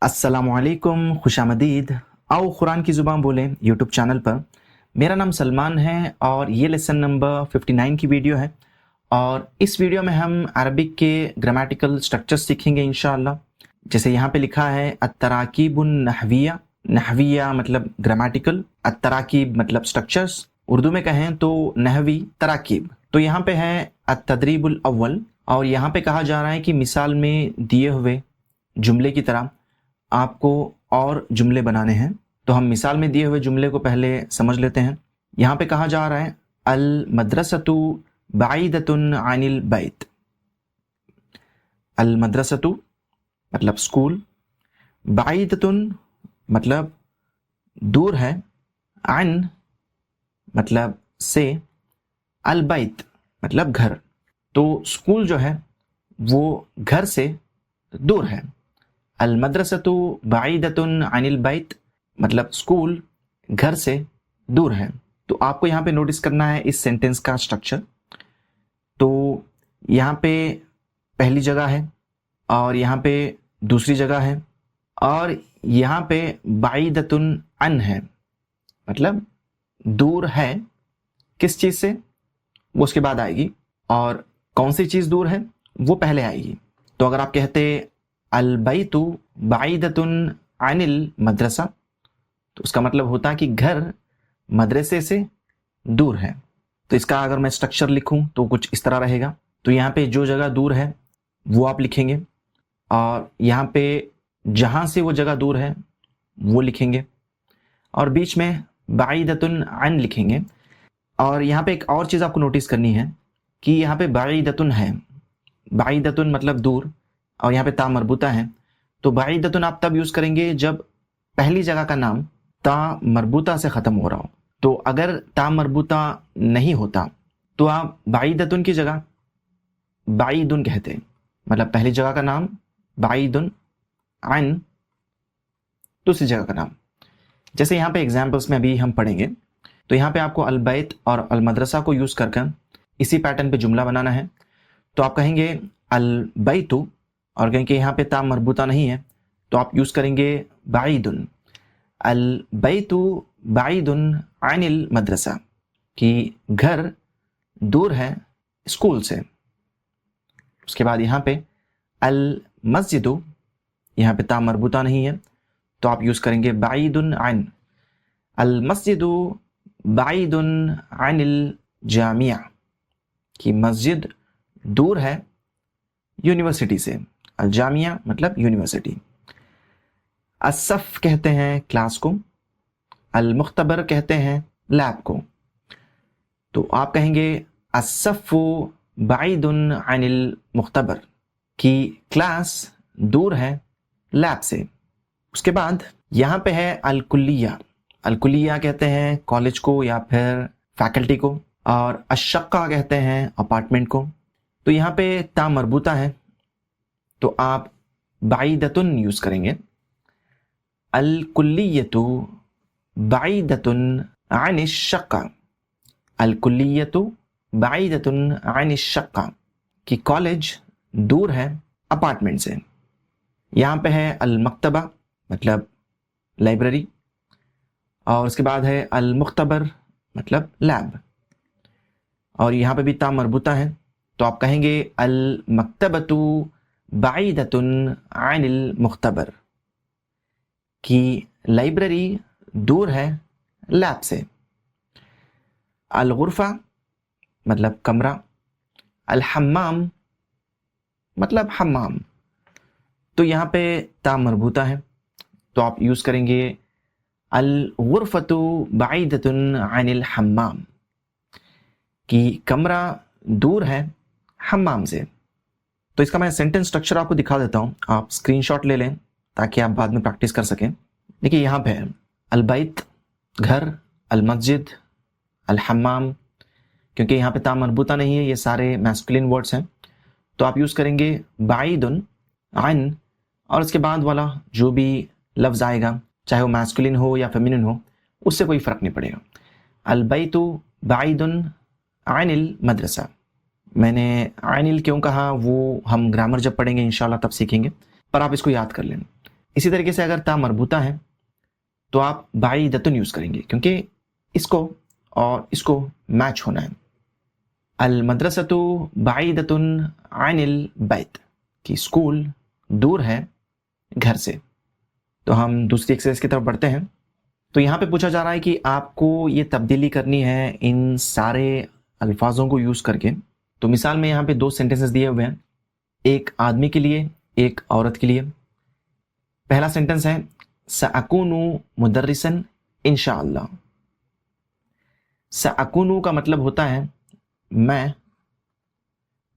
अस्सलामु अलैकुम, खुश आमदीद। आओ कुरान की ज़ुबान बोलें यूट्यूब चैनल पर। मेरा नाम सलमान है और ये लेसन नंबर 59 की वीडियो है। और इस वीडियो में हम अरबिक के ग्रामेटिकल स्ट्रक्चर्स सीखेंगे इंशाअल्लाह। जैसे यहाँ पे लिखा है अत्तराकीबुन नहविया। नहविया मतलब ग्रामेटिकल, अत्तराकीब मतलब स्ट्रक्चर्स। उर्दू में कहें तो नहवी तराकीब। तो यहाँ पे है अत्तदरीबुल अव्वल और यहाँ पे कहा जा रहा है कि मिसाल में दिए हुए जुमले की तरह आपको और जुमले बनाने हैं। तो हम मिसाल में दिए हुए जुमले को पहले समझ लेते हैं। यहाँ पे कहा जा रहा है अल मदरसतु बाइदतुन अनिल बैत। अल मदरसतु मतलब स्कूल, बाइदतुन मतलब दूर है, अन मतलब से, अल बैत मतलब घर। तो स्कूल जो है वो घर से दूर है। अल मदरसतु बाइदतुन अनिल बैत मतलब स्कूल घर से दूर है। तो आपको यहाँ पे नोटिस करना है इस सेंटेंस का स्ट्रक्चर। तो यहाँ पे पहली जगह है और यहाँ पे दूसरी जगह है और यहाँ पे बाइदतुन अन है, मतलब दूर है किस चीज़ से, वो उसके बाद आएगी। और कौन सी चीज़ दूर है वो पहले आएगी। तो अगर आप कहते अल बैतु बाइदतुन अनिल मदरसा तो उसका मतलब होता है कि घर मदरसे से दूर है। तो इसका अगर मैं स्ट्रक्चर लिखूं तो कुछ इस तरह रहेगा। तो यहाँ पे जो जगह दूर है वो आप लिखेंगे और यहाँ पे जहाँ से वो जगह दूर है वो लिखेंगे और बीच में बाइदतुन अन लिखेंगे। और यहाँ पे एक और चीज़ आपको नोटिस करनी है कि यहाँ पे बाइदतुन है। बाइदतुन मतलब दूर और यहाँ पे ता मरबूता है। तो बाइदतुन आप तब यूज़ करेंगे जब पहली जगह का नाम ता मरबूता से ख़त्म हो रहा हो। तो अगर ता मरबूता नहीं होता तो आप बाइदतुन की जगह बाइदुन कहते हैं, मतलब पहली जगह का नाम बाइदुन, अन दूसरी जगह का नाम। जैसे यहाँ पे एग्जाम्पल्स में अभी हम पढ़ेंगे। तो यहाँ पे आपको अल बैत और अल मदरसा को यूज़ कर इसी पैटर्न पे जुमला बनाना है। तो आप कहेंगे अल बैतु और कहेंगे यहाँ पे ता मरबूता नहीं है तो आप यूज़ करेंगे बाइदुन। अल बैतु बाइदुन अनिल मदरसा कि घर दूर है स्कूल से। उसके बाद यहाँ पे अल मस्जिदु, यहाँ पे ता मरबूता नहीं है तो आप यूज़ करेंगे बाइदुन अन। अल मस्जिदु बाइदुन अनिल जामिया कि मस्जिद दूर है यूनिवर्सिटी से। अल जामिया मतलब यूनिवर्सिटी। असफ कहते हैं क्लास को, अल मुख्तबर कहते हैं लैब को। तो आप कहेंगे असफ़ु बाइदुन अनिल मुख्तबर कि क्लास दूर है लैब से। उसके बाद यहाँ पे है अल कुल्लिया। अल कुल्लिया कहते हैं कॉलेज को या फिर फैकल्टी को और अशक्का कहते हैं अपार्टमेंट को। तो यहाँ पे ता मरबूता है तो आप बाइदतुन यूज़ करेंगे। अल कुल्लियतु बाइदतुन अनिश शक्का। अल कुल्लियतु बाइदतुन अनिश शक्का कि कॉलेज दूर है अपार्टमेंट से। यहाँ पे है अल मक्तबा मतलब लाइब्रेरी और उसके बाद है अल मुख्तबर मतलब लैब और यहाँ पे भी ता मरबूता है तो आप कहेंगे अल मक्तबतु बाइदतुन अनिल मुख्तबर कि लाइब्रेरी दूर है लैब से। अल गुरफा मतलब कमरा, अल हम्माम मतलब हम्माम। तो यहाँ पे ता मरबूता है तो आप यूज़ करेंगे अल गुरफतु बाइदतुन अनिल हम्माम कि कमरा दूर है हम्माम से। तो इसका मैं सेंटेंस स्ट्रक्चर आपको दिखा देता हूँ, आप स्क्रीनशॉट ले लें ताकि आप बाद में प्रैक्टिस कर सकें। देखिए यहाँ पे है अल बैत घर, अल मस्जिद, अल हम्माम। क्योंकि यहाँ पे ता मरबूता नहीं है, ये सारे मैस्कुलिन वर्ड्स हैं तो आप यूज़ करेंगे बाइदुन अन और उसके बाद वाला जो भी लफ्ज़ आएगा चाहे वो मैस्कुलिन हो या फेमिनिन हो उससे कोई फ़र्क नहीं पड़ेगा। अल बैतु बाइदुन अनिल मदरसा। मैंने अनिल क्यों कहा वो हम ग्रामर जब पढ़ेंगे इंशाल्लाह तब सीखेंगे, पर आप इसको याद कर लें। اسی طریقے سے اگر تا مربوطہ ہے تو آپ بعیدتن یوز کریں گے کیونکہ اس کو اور اس کو میچ ہونا ہے. المدرسۃ بعیدۃ عن البیت کہ اسکول دور ہے گھر سے. تو ہم دوسری ایکسرسائز کی طرف بڑھتے ہیں. تو یہاں پہ پوچھا جا رہا ہے کہ آپ کو یہ تبدیلی کرنی ہے ان سارے الفاظوں کو یوز کر کے. تو مثال میں یہاں پہ 2 سینٹنسز دیے ہوئے ہیں, ایک آدمی کے لیے ایک عورت کے لیے. پہلا سینٹنس ہے سأکون مدرسا انشاءاللہ. سأکون کا مطلب ہوتا ہے میں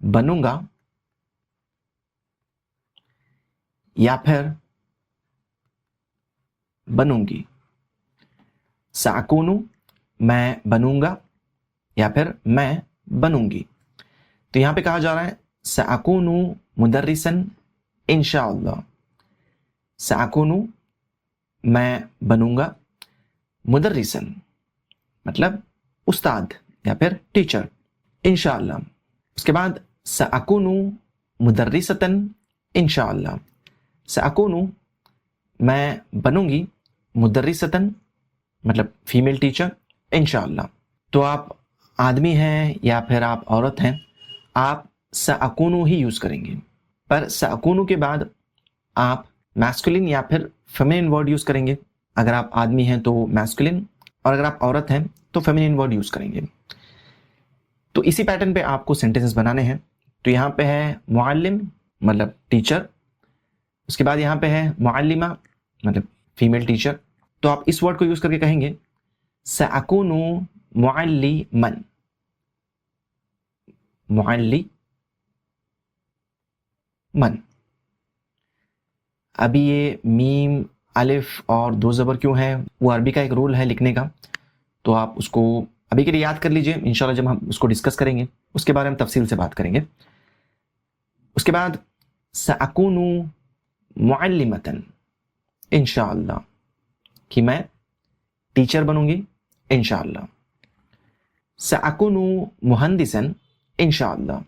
بنوں گا یا پھر بنوں گی. سأکون میں بنوں گا یا پھر میں بنوں گی. تو یہاں پہ کہا جا رہا ہے سأکون مدرسا انشاءاللہ. سأکون میں بنوں گا, مدرسا مطلب استاد یا پھر ٹیچر, انشاءاللہ. اس کے بعد سأکون مدرستا انشاءاللہ. سأکون میں بنوں گی, مدرستا مطلب فیمیل ٹیچر, انشاءاللہ. تو آپ آدمی ہیں یا پھر آپ عورت ہیں, آپ سأکون ہی یوز کریں گے. پر سأکون کے بعد آپ میسکولن یا پھر فیمینن ورڈ یوز کریں گے. اگر آپ آدمی ہیں تو میسکولن, اور اگر آپ عورت ہیں تو فیمینن ورڈ یوز کریں گے. تو اسی پیٹرن پہ آپ کو سینٹنسز بنانے ہیں. تو یہاں پہ ہے معلم مطلب ٹیچر, اس کے بعد یہاں پہ ہے معلمہ مطلب فیمیل ٹیچر. تو آپ اس ورڈ کو یوز کر کے کہیں گے سأکون معلما. معلما. ابھی یہ میم الف اور 2 زبر کیوں ہے, وہ عربی کا ایک رول ہے لکھنے کا. تو آپ اس کو ابھی کے لیے یاد کر لیجئے, انشاءاللہ جب ہم اس کو ڈسکس کریں گے اس کے بارے میں تفصیل سے بات کریں گے. اس کے بعد سأکون معلمتا انشاءاللہ کہ میں ٹیچر بنوں گی انشاءاللہ. سأکون مہندسا انشاءاللہ,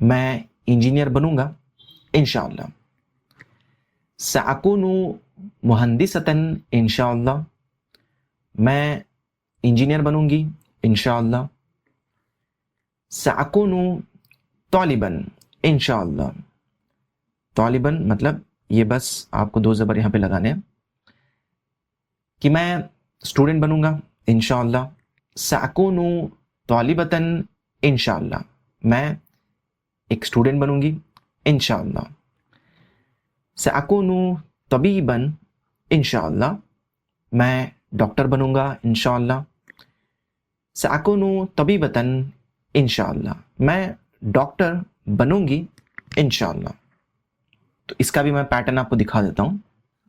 میں انجینئر بنوں گا انشاءاللہ. سأکون مہندستا انشاءاللہ, میں انجینئر بنوں گی انشاءاللہ. سأکون طالبا انشاءاللہ. طالبا مطلب یہ بس آپ کو 2 زبر یہاں پہ لگانے ہیں کہ میں اسٹوڈنٹ بنوں گا انشاءاللہ. سأکون طالبتا انشاءاللہ, میں ایک اسٹوڈنٹ بنوں گی انشاءاللہ. سأکون طبیبا انشاءاللہ, میں ڈاکٹر بنوں گا انشاءاللہ. سأکون طبیبتا انشاءاللہ, میں ڈاکٹر بنوں گی انشاءاللہ. تو اس کا بھی میں پیٹرن آپ کو دکھا دیتا ہوں.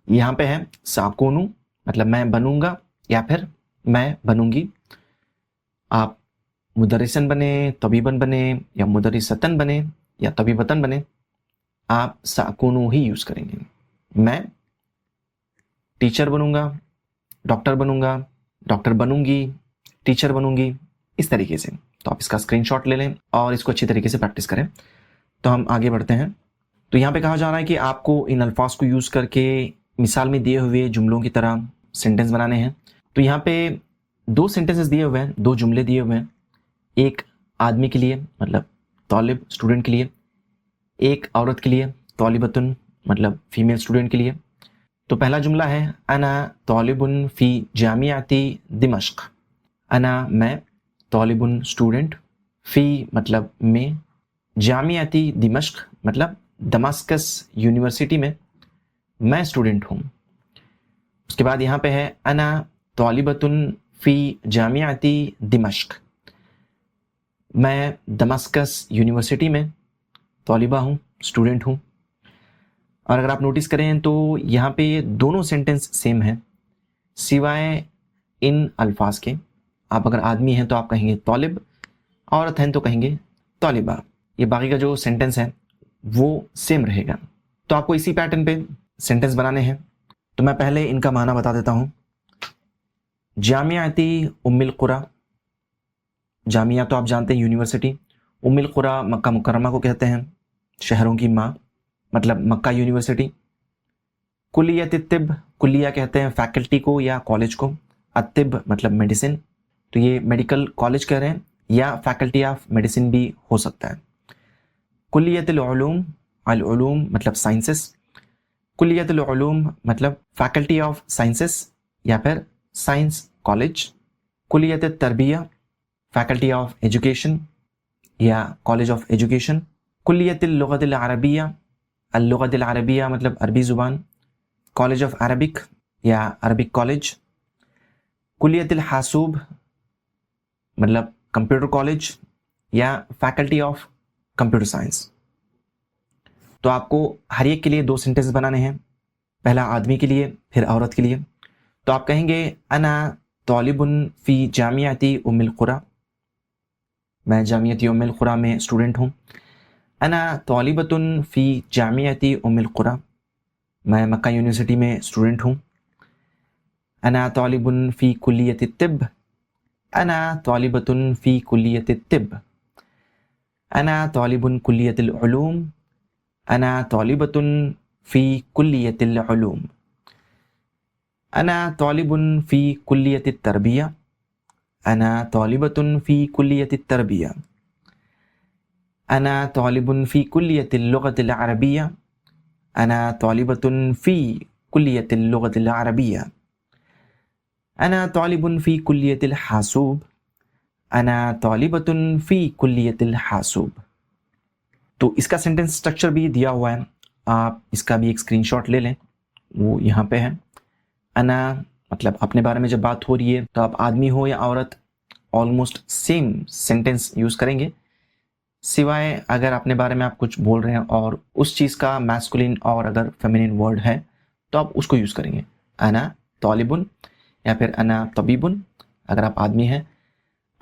یہاں پہ ہے سأکون مطلب میں بنوں گا یا پھر میں بنوں گی. آپ مدرسن بنے, طبیبن بنے, یا مدرستن بنے, یا طبیبتن بنے, آپ سأکون ہی یوز کریں گے. میں ٹیچر بنوں گا, ڈاکٹر بنوں گا, ڈاکٹر بنوں گی, ٹیچر بنوں گی, اس طریقے سے. تو آپ اس کا اسکرین شاٹ لے لیں اور اس کو اچھی طریقے سے پریکٹس کریں. تو ہم آگے بڑھتے ہیں. تو یہاں پہ کہا جا رہا ہے کہ آپ کو ان الفاظ کو یوز کر کے مثال میں دیے ہوئے جملوں کی طرح سینٹنس بنانے ہیں. تو یہاں پہ 2 سینٹنسز دیے ہوئے ہیں, 2 جملے دیے ہوئے ہیں. ایک آدمی کے لیے مطلب طالب اسٹوڈنٹ کے لیے, ایک عورت کے لیے طالبتن مطلب فیمیل اسٹوڈنٹ کے لیے. تو پہلا جملہ ہے انا طالب فی جامعۃ دمشق. انا میں, طالب اسٹوڈنٹ, فی مطلب میں, جامعۃ دمشق مطلب دماسکس یونیورسٹی میں میں اسٹوڈنٹ ہوں. اس کے بعد یہاں پہ ہے انا طالبۃ فی جامعۃ دمشق, میں دماسکس یونیورسٹی میں طالبہ ہوں, اسٹوڈنٹ ہوں. اور اگر آپ نوٹس کریں تو یہاں پہ دونوں سینٹنس سیم ہیں سوائے ان الفاظ کے. آپ اگر آدمی ہیں تو آپ کہیں گے طالب, عورت ہیں تو کہیں گے طالبہ. یہ باقی کا جو سینٹنس ہے وہ سیم رہے گا. تو آپ کو اسی پیٹرن پہ سینٹنس بنانے ہیں. تو میں پہلے ان کا معنی بتا دیتا ہوں. جامعۃ ام القری, جامعہ تو آپ جانتے ہیں یونیورسٹی, ام القری مکہ مکرمہ کو کہتے ہیں, شہروں کی ماں, مطلب مکہ یونیورسٹی. कुलियत तिब, कुलिया कहते हैं फैकल्टी को या कॉलेज को, अतिब मतलब मेडिसिन, तो ये मेडिकल कॉलेज कह रहे हैं या फैकल्टी ऑफ मेडिसिन भी हो सकता है। कुलियत उलूम, अल उलूम मतलब साइंसेस, कुलियत उलूम मतलब फैकल्टी ऑफ साइंसेस या फिर साइंस कॉलेज। कुलियत तरबिया, फैकल्टी ऑफ एजुकेशन या कॉलेज ऑफ एजुकेशन। कुलियत लुगत अरबिया, अल लुगत अरबिया मतलब अरबी ज़ुबान, कॉलेज ऑफ अरबिक या अरबिक कॉलेज। कुलियत हासूब मतलब कंप्यूटर कॉलेज या फैकल्टी ऑफ कंप्यूटर साइंस। तो आपको हर एक के लिए 2 सेंटेंस बनाने हैं, पहला आदमी के लिए फिर औरत के लिए। तो आप कहेंगे अना तालिबुन फ़ी जामियाती उम्मुल कुरा, मैं जामियाती उम्मुल कुरा में स्टूडेंट हूँ। अना तालिबतुन फ़ी जामियाती उम्मुल कुरा, मैं मक्का यूनिवर्सिटी में स्टूडेंट हूँ। अना तालिबुन फ़ी कुल्लियत तिब, अना तालिबतुन फ़ी कुल्लियत तिब। अना तालिबुन कुल्लियत उलूम, अना तालिबतुन फ़ी कुल्लियत उलूम। अना तालिबुन फ़ी कुल्लियत तरबिया, अना तालिबतुन फ़ी कुल्लियत तरबिया। अना तालिबुन फ़ी कुल्लियत लुगत अरबिया, अना तालिबतुन फ़ी कुल्लियत लुगत अरबिया। अना तालिबुन फ़ी कुल्लियत हासूब, अना तालिबतुन फ़ी कुल्लियत हासूब। तो इसका सेंटेंस स्ट्रक्चर भी दिया हुआ है, आप इसका भी एक स्क्रीनशॉट ले लें, वो यहाँ पे है। अना मतलब अपने बारे में जब बात हो रही है तो आप आदमी हो या औरत ऑलमोस्ट सेम सेंटेंस यूज़ करेंगे, सिवाय अगर अपने बारे में आप कुछ बोल रहे हैं और उस चीज़ का मैस्कुलिन और अगर फेमिनिन वर्ड है तो आप उसको यूज़ करेंगे। अना तालिबुन या फिर अना तबीबुन अगर आप आदमी हैं,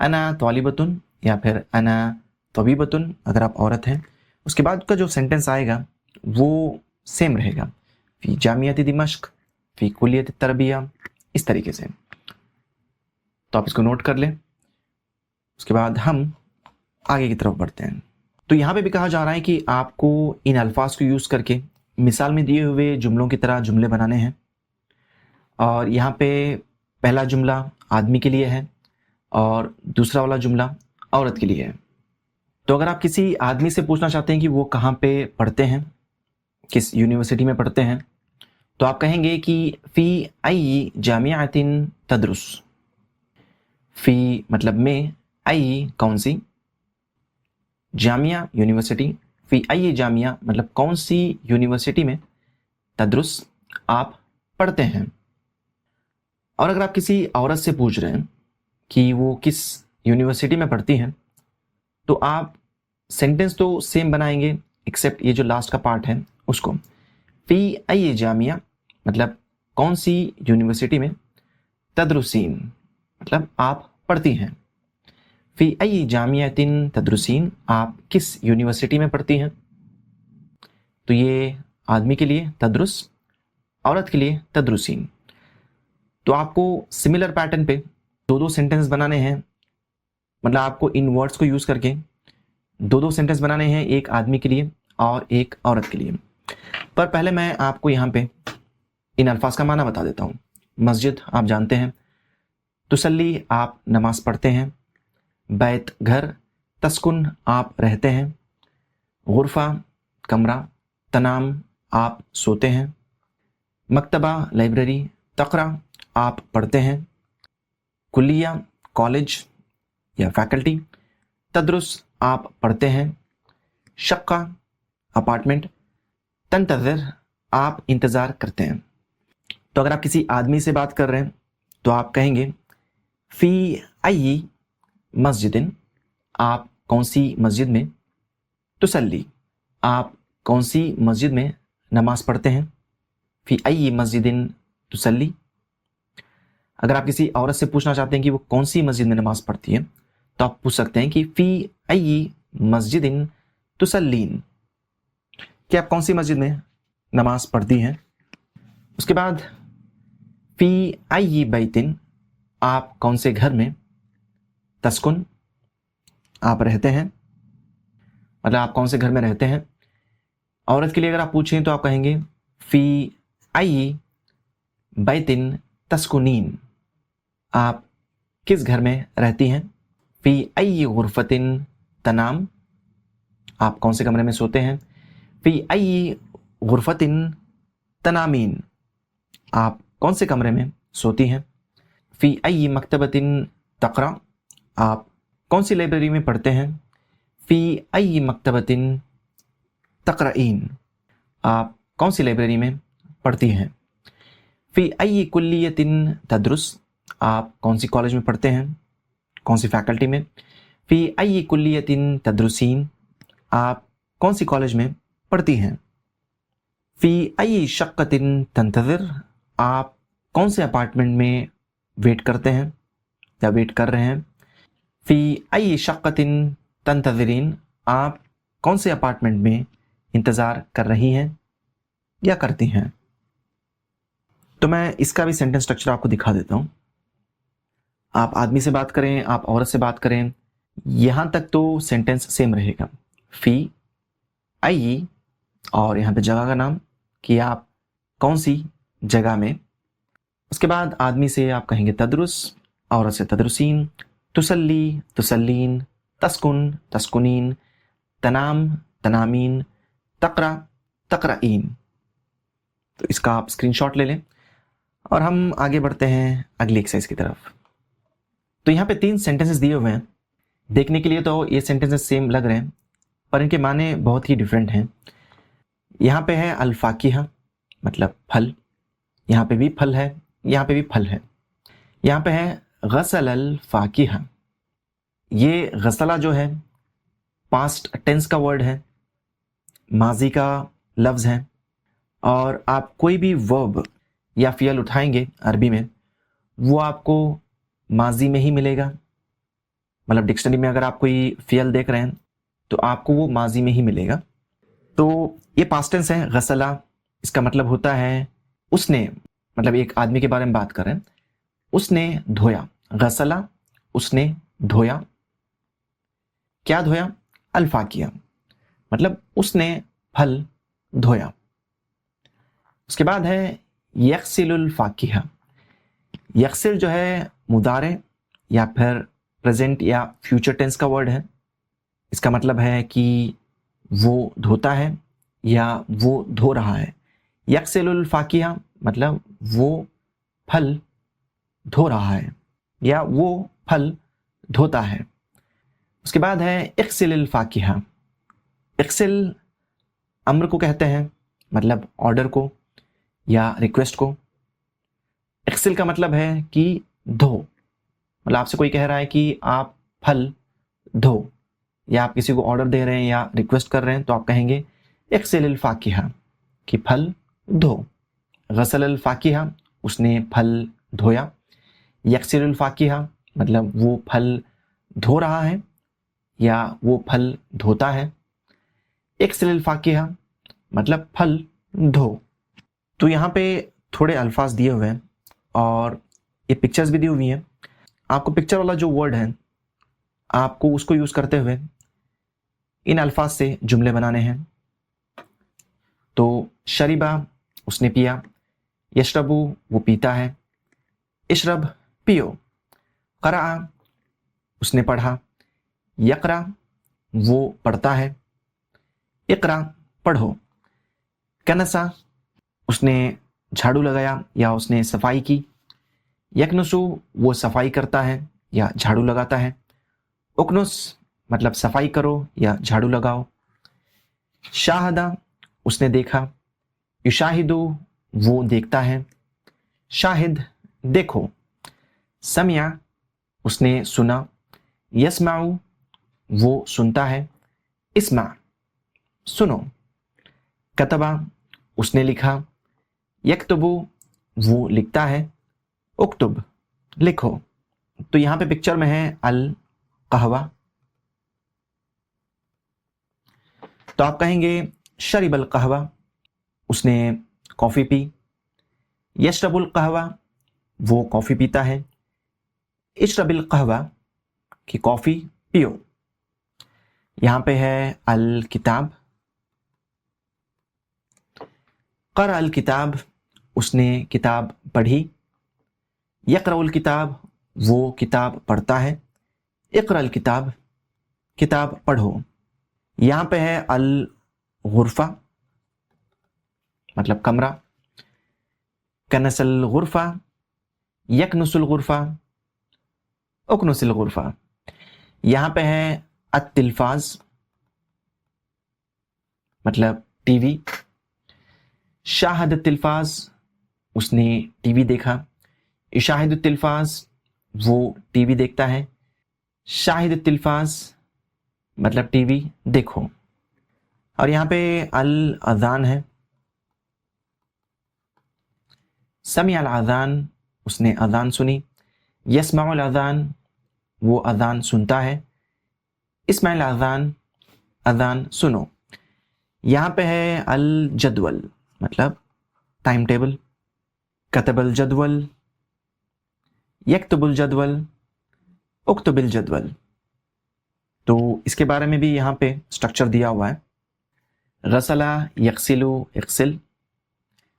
अना तालिबतुन या फिर अना तबीबतुन अगर आप औरत हैं। उसके बाद का जो सेंटेंस आएगा वो सेम रहेगा, फ़ी जामियाती दिमश्क, फ़ी कुल्लियत तरबिया, इस तरीके से। तो आप इसको नोट कर लें। उसके बाद हम आगे की तरफ बढ़ते हैं। तो यहाँ पे भी कहा जा रहा है कि आपको इन अल्फाज को यूज़ करके मिसाल में दिए हुए जुमलों की तरह जुमले बनाने हैं। और यहाँ पे पहला जुमला आदमी के लिए है और दूसरा वाला जुमला औरत के लिए है। तो अगर आप किसी आदमी से पूछना चाहते हैं कि वो कहाँ पे पढ़ते हैं, किस यूनिवर्सिटी में पढ़ते हैं, तो आप कहेंगे कि फ़ी आई जामियातिन तदरुस। फ़ी मतलब में, आई कौन सी, जामिया यूनिवर्सिटी, फ़ी आई जामिया मतलब कौन सी यूनिवर्सिटी में, तदरुस आप पढ़ते हैं। और अगर आप किसी औरत से पूछ रहे हैं कि वो किस यूनिवर्सिटी में पढ़ती हैं, तो आप सेंटेंस तो सेम बनाएंगे एक्सेप्ट ये जो लास्ट का पार्ट है उसको। फ़ी आई जामिया मतलब कौन सी यूनिवर्सिटी में, तदरुसीन मतलब आप पढ़ती हैं। फ़ी आई जामियातिन तदरुसीन, आप किस यूनिवर्सिटी में पढ़ती हैं। तो ये आदमी के लिए तदरुस, औरत के लिए तदरुसीन। तो आपको सिमिलर पैटर्न पे 2-2 सेंटेंस बनाने हैं, मतलब आपको इन वर्ड्स को यूज़ करके 2-2 सेंटेंस बनाने हैं, एक आदमी के लिए और एक औरत के लिए। पर पहले मैं आपको यहाँ पे इन अल्फाज का माना बता देता हूँ। मस्जिद आप जानते हैं, तुसल्ली आप नमाज पढ़ते हैं, बैत घर, तस्कुन आप रहते हैं, गुरफा कमरा, तनाम आप सोते हैं, मकतबा लाइब्रेरी, तकरा आप पढ़ते हैं, कुल्लिया कॉलेज या फैकल्टी, तदरुस आप पढ़ते हैं, शक्का अपार्टमेंट, तंतज़िर आप इंतज़ार करते हैं। तो अगर आप किसी आदमी से बात कर रहे हैं तो आप कहेंगे फ़ी आई मस्जिदिन, आप कौन सी मस्जिद में, तुसल्ली आप कौन सी मस्जिद में नमाज पढ़ते हैं, फ़ी आई मस्जिदिन तुसल्ली। अगर आप किसी औरत से पूछना चाहते हैं कि वो कौन सी मस्जिद में नमाज पढ़ती है, तो आप पूछ सकते हैं कि फ़ी आई मस्जिदिन तुसल्लीन, कि आप कौन सी मस्जिद में नमाज पढ़ती हैं। उसके बाद फ़ी आई बैतिन, आप कौन से घर में, तस्कुन आप रहते हैं, मतलब आप कौन से घर में रहते हैं। औरत के लिए अगर आप पूछें तो आप कहेंगे फ़ी अय्यी बैतिन तस्कुनीन, आप किस घर में रहती हैं। फी अय्यी गुरफतिन तनाम, आप कौन से कमरे में सोते हैं। फी अय्यी गुरफतिन तनामीन, आप कौन से कमरे में सोती हैं। फी अय्यी मकतबतिन तक़रा, आप कौन सी लाइब्रेरी में पढ़ते हैं। फी अय्यी मकतबतिन तक़रईन, आप कौन सी लाइब्रेरी में पढ़ती हैं। फी अय्यी कुल्लियतिन तदरुस, आप कौन सी कॉलेज में पढ़ते हैं, कौन सी फैकल्टी में। फी अय्यी कुल्लियतिन तदरुसीन, आप कौन सी कॉलेज में पढ़ती हैं। फी अय्यी शक्कतिन तंतज़िर, आप कौन से अपार्टमेंट में वेट करते हैं या वेट कर रहे हैं। फी अय्यी शक्कतिन तंतज़िरीन, आप कौन से अपार्टमेंट में इंतज़ार कर रही हैं या करती हैं। तो मैं इसका भी सेंटेंस स्ट्रक्चर आपको दिखा देता हूँ। आप आदमी से बात करें, आप औरत से बात करें, यहाँ तक तो सेंटेंस सेम रहेगा। फी अय्यी और यहाँ पे जगह का नाम कि आप कौन सी जगह में। उसके बाद आदमी से आप कहेंगे तदरुस, औरत से तदरुसीन, तुसल्ली तुसल्लीन, तस्कुन तस्कुनीन, तनाम तनामीन, तक़रा तक़रईन। तो इसका आप स्क्रीनशॉट ले लें और हम आगे बढ़ते हैं अगली एक्सरसाइज की तरफ। तो यहाँ पे 3 सेंटेंसेस दिए हुए हैं। देखने के लिए तो ये सेंटेंसेस सेम लग रहे हैं, पर इनके माने बहुत ही डिफरेंट हैं। यहाँ पे है अल-फाकिहा, मतलब फल, यहाँ पे भी फल है, यहाँ पे भी फल है। यहाँ पे है गसल अल-फाकिहा, ये गसला जो है पास्ट टेंस का वर्ड है, माजी का लफ्ज़ है, और आप कोई भी वर्ब या फ़ियल उठाएंगे अरबी में, वो आपको माजी में ही मिलेगा। मतलब डिक्शनरी में अगर आप कोई फ़ियल देख रहे हैं तो आपको वो माजी में ही मिलेगा। तो ये पास्ट टेंस है गसला, इसका मतलब होता है उसने, मतलब एक आदमी के बारे में बात कर रहे हैं, उसने धोया। गसला, उसने धोया। क्या धोया? अल-फाकिहा, मतलब उसने फल धोया। उसके बाद है यग़सिलुल फाकिहा। यग़सिल जो है मुदारे या फिर प्रेजेंट या फ्यूचर टेंस का वर्ड है। इसका मतलब है कि वो धोता है या वो धो रहा है। यग़सिलुल फाकिहा मतलब वो फल धो रहा है या वो फल धोता है। उसके बाद है इग़सिलिल फाकिहा। इग़सिल अम्र को कहते हैं, मतलब ऑर्डर को या रिक्वेस्ट को। इग़सिल का मतलब है कि धो, मतलब आपसे कोई कह रहा है कि आप फल धो, या आप किसी को ऑर्डर दे रहे हैं या रिक्वेस्ट कर रहे हैं तो आप कहेंगे इग़सिलिल फाकिहा, कि फल धो। गसलल फाकिहा, उसने फल धोया। यग़सिलुल फाकिहा मतलब वो फल धो रहा है या वो फल धोता है। इग़सिलिल फाकिहा मतलब फल धो। तो यहाँ पे थोड़े अल्फाज दिए हुए हैं और ये पिक्चर्स भी दी हुई हैं। आपको पिक्चर वाला जो वर्ड है आपको उसको यूज़ करते हुए इन अल्फाज से जुमले बनाने हैं। तो शरीबा, उसने पिया। यशरबु, वो पीता है। इशरब, पियो। क़रअ, उसने पढ़ा। यक़रा, वो पढ़ता है। इक़रा, पढ़ो। कनसा, उसने झाड़ू लगाया या उसने सफाई की। यकनुसु, वो सफाई करता है या झाड़ू लगाता है। उकनुस, मतलब सफाई करो या झाड़ू लगाओ। शाहदा, उसने देखा। युशाहिदु, वो देखता है। शाहिद, देखो। समिया, उसने सुना। यस्माउ, वो सुनता है। इस्मा, सुनो। कतबा, उसने लिखा। यक्तुबु, वो लिखता है। उक्तुब, लिखो। तो यहाँ पे पिक्चर में है अल कहवा, तो आप कहेंगे शरिबल कहवा, उसने कॉफ़ी पी। यशरबुल कहवा, वो कॉफ़ी पीता है। इशरबिल कहवा, कि कॉफ़ी पियो। यहाँ पे है अल किताब। क़रा अल किताब, اس نے کتاب پڑھی. یقرأ الکتاب وہ کتاب پڑھتا ہے. اقرأ الکتاب کتاب پڑھو. یہاں پہ ہے الغرفہ مطلب کمرہ. کنس الغرفہ یکنس الغرفہ اکنس الغرفہ. یہاں پہ ہے التلفاز مطلب ٹی وی. شاہد التلفاز اس نے ٹی وی دیکھا. یشاہد التلفاز وہ ٹی وی دیکھتا ہے. شاہد التلفاز مطلب ٹی وی دیکھو. اور یہاں پہ الاذان ہے. سمع الاذان اس نے اذان سنی. یسمع الاذان وہ اذان سنتا ہے. اسمع الاذان اذان سنو. یہاں پہ ہے الجدول مطلب ٹائم ٹیبل. کتب الجدول یکتب الجدول اکتب الجدول. تو اس کے بارے میں بھی یہاں پہ سٹرکچر دیا ہوا ہے. غسلا یغسلو اغسل.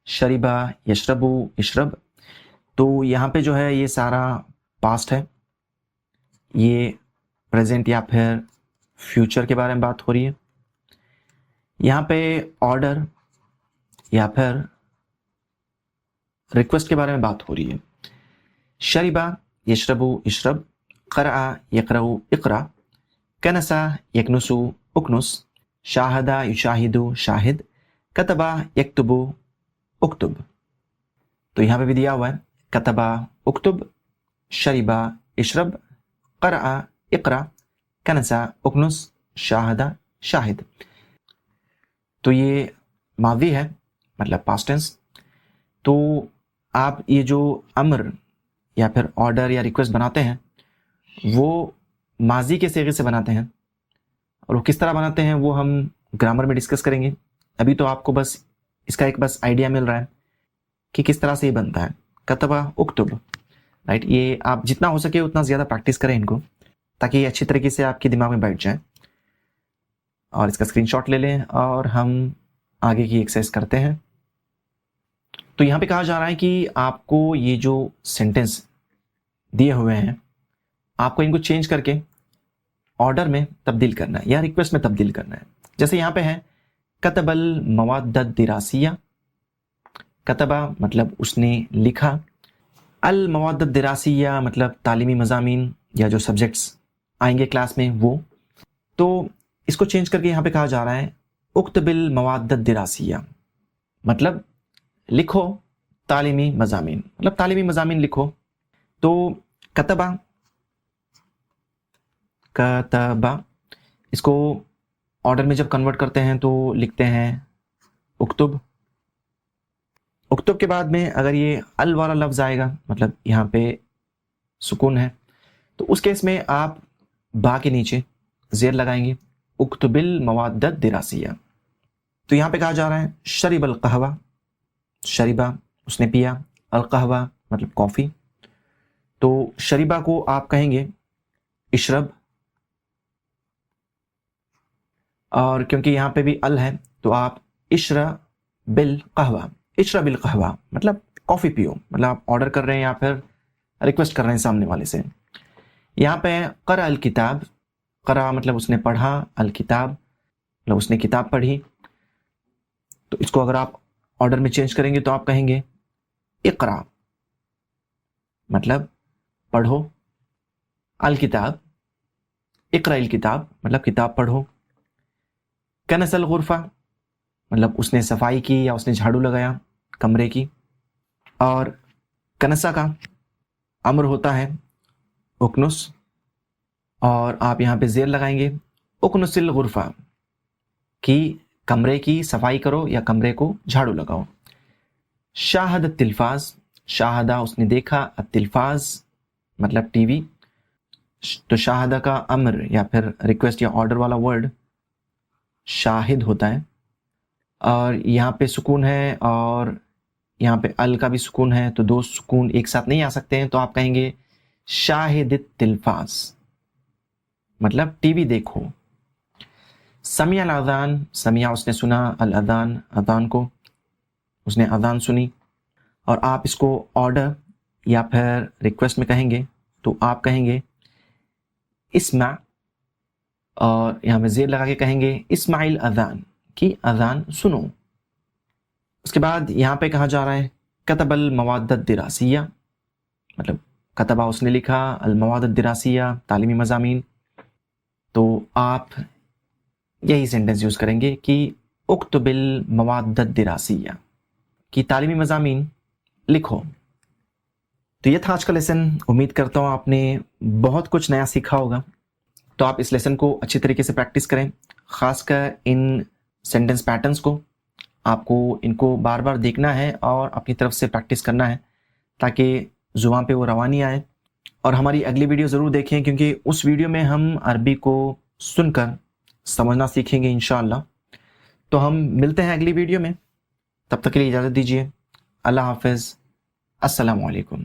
شربا یشربو اشرب. تو یہاں پہ جو ہے یہ سارا پاسٹ ہے. یہ پریزنٹ یا پھر فیوچر کے بارے میں بات ہو رہی ہے. یہاں پہ آرڈر یا پھر ریکویسٹ کے بارے میں بات ہو رہی ہے. شربا یشربو اشرب. قرأ یقرأ اقرا. کنسا یکنسو اکنس. شاہدہ یشاہدو شاہد. کتبا یکتبو اکتب. تو یہاں پہ بھی دیا ہوا ہے کتبا اکتب. شربا اشرب. قرأ اقرا. کنسا اکنس. شاہدہ شاہد. تو یہ ماضی ہے مطلب پاسٹ ٹینس. تو آپ یہ جو امر یا پھر آرڈر یا ریکویسٹ بناتے ہیں وہ ماضی کے صیغے سے بناتے ہیں. اور وہ کس طرح بناتے ہیں وہ ہم گرامر میں ڈسکس کریں گے. ابھی تو آپ کو بس اس کا ایک بس آئیڈیا مل رہا ہے کہ کس طرح سے یہ بنتا ہے. کتبہ اکتب رائٹ. یہ آپ جتنا ہو سکے اتنا زیادہ پریکٹس کریں ان کو تاکہ یہ اچھی طریقے سے آپ کے دماغ میں بیٹھ جائیں. اور اس کا اسکرین شاٹ لے لیں اور ہم آگے کی ایکسرسائز کرتے ہیں. تو یہاں پہ کہا جا رہا ہے کہ آپ کو یہ جو سینٹینس دیے ہوئے ہیں آپ کو ان کو چینج کر کے آرڈر میں تبدیل کرنا ہے یا ریکویسٹ میں تبدیل کرنا ہے. جیسے یہاں پہ ہے کتب المواد الدراسیہ. کتبہ مطلب اس نے لکھا. المواد الدراسیہ مطلب تعلیمی مضامین یا جو سبجیکٹس آئیں گے کلاس میں وہ. تو اس کو چینج کر کے یہاں پہ کہا جا رہا ہے اکتب المواد الدراسیہ مطلب لکھو تعلیمی مضامین مطلب تعلیمی مضامین لکھو. تو کتبہ اس کو آرڈر میں جب کنورٹ کرتے ہیں تو لکھتے ہیں اکتب. اکتب کے بعد میں اگر یہ ال والا لفظ آئے گا مطلب یہاں پہ سکون ہے تو اس کیس میں آپ با کے نیچے زیر لگائیں گے اکتب المواد الدراسیہ. تو یہاں پہ کہا جا رہا ہے شرب القہوہ. شربہ اس نے پیا. القہوہ مطلب کافی. تو شربہ کو آپ کہیں گے اشرب. اور کیونکہ یہاں پہ بھی ال ہے تو آپ اشرب القہوہ. اشرب القہوہ مطلب کافی پیو مطلب آپ آرڈر کر رہے ہیں یا پھر ریکویسٹ کر رہے ہیں سامنے والے سے. یہاں پہ قرأ الکتاب. قرأ مطلب اس نے پڑھا. الکتاب مطلب اس نے کتاب پڑھی. تو اس کو اگر آپ آرڈر میں چینج کریں گے تو آپ کہیں گے اقرا مطلب پڑھو. الکتاب اقرأ الکتاب مطلب کتاب پڑھو. کنس الغرفہ مطلب اس نے صفائی کی یا اس نے جھاڑو لگایا کمرے کی. اور کنسا کا امر ہوتا ہے اکنس. اور آپ یہاں پہ زیر لگائیں گے اکنس الغرفہ کی کمرے کی صفائی کرو یا کمرے کو جھاڑو لگاؤ. شاہد التلفاز. شاہدہ اس نے دیکھا. التلفاز مطلب ٹی وی. تو شاہدہ کا امر یا پھر ریکویسٹ یا آرڈر والا ورڈ شاہد ہوتا ہے. اور یہاں پہ سکون ہے اور یہاں پہ ال کا بھی سکون ہے تو دو سکون ایک ساتھ نہیں آ سکتے ہیں تو آپ کہیں گے شاہد التلفاز مطلب ٹی وی دیکھو. سمع الاذان. سمع اس نے سنا. الاذان اذان کو اس نے اذان سنی. اور آپ اس کو آرڈر یا پھر ریکویسٹ میں کہیں گے تو آپ کہیں گے اسمع، اور یہاں میں زیر لگا کے کہیں گے اسمع الاذان، کی اذان سنو۔ اس کے بعد یہاں پہ کہا جا رہا ہے کتب المواد الدراسیہ، مطلب کتبہ اس نے لکھا، المواد الدراسیہ تعلیمی مضامین، تو آپ یہی سینٹنس یوز کریں گے کہ اکتب المواد الدراسیہ، کی تعلیمی مضامین لکھو۔ تو یہ تھا آج کا لیسن، امید کرتا ہوں آپ نے بہت کچھ نیا سیکھا ہوگا۔ تو آپ اس لیسن کو اچھی طریقے سے پریکٹس کریں، خاص کر ان سینٹنس پیٹرنس کو، آپ کو ان کو بار بار دیکھنا ہے اور اپنی طرف سے پریکٹس کرنا ہے تاکہ زبان پہ وہ روانی آئے۔ اور ہماری اگلی ویڈیو ضرور دیکھیں، کیونکہ اس ویڈیو میں ہم عربی کو سن کر سمجھنا سیکھیں گے انشاءاللہ۔ تو ہم ملتے ہیں اگلی ویڈیو میں، تب تک کے لیے اجازت دیجیے، اللہ حافظ، السلام علیکم۔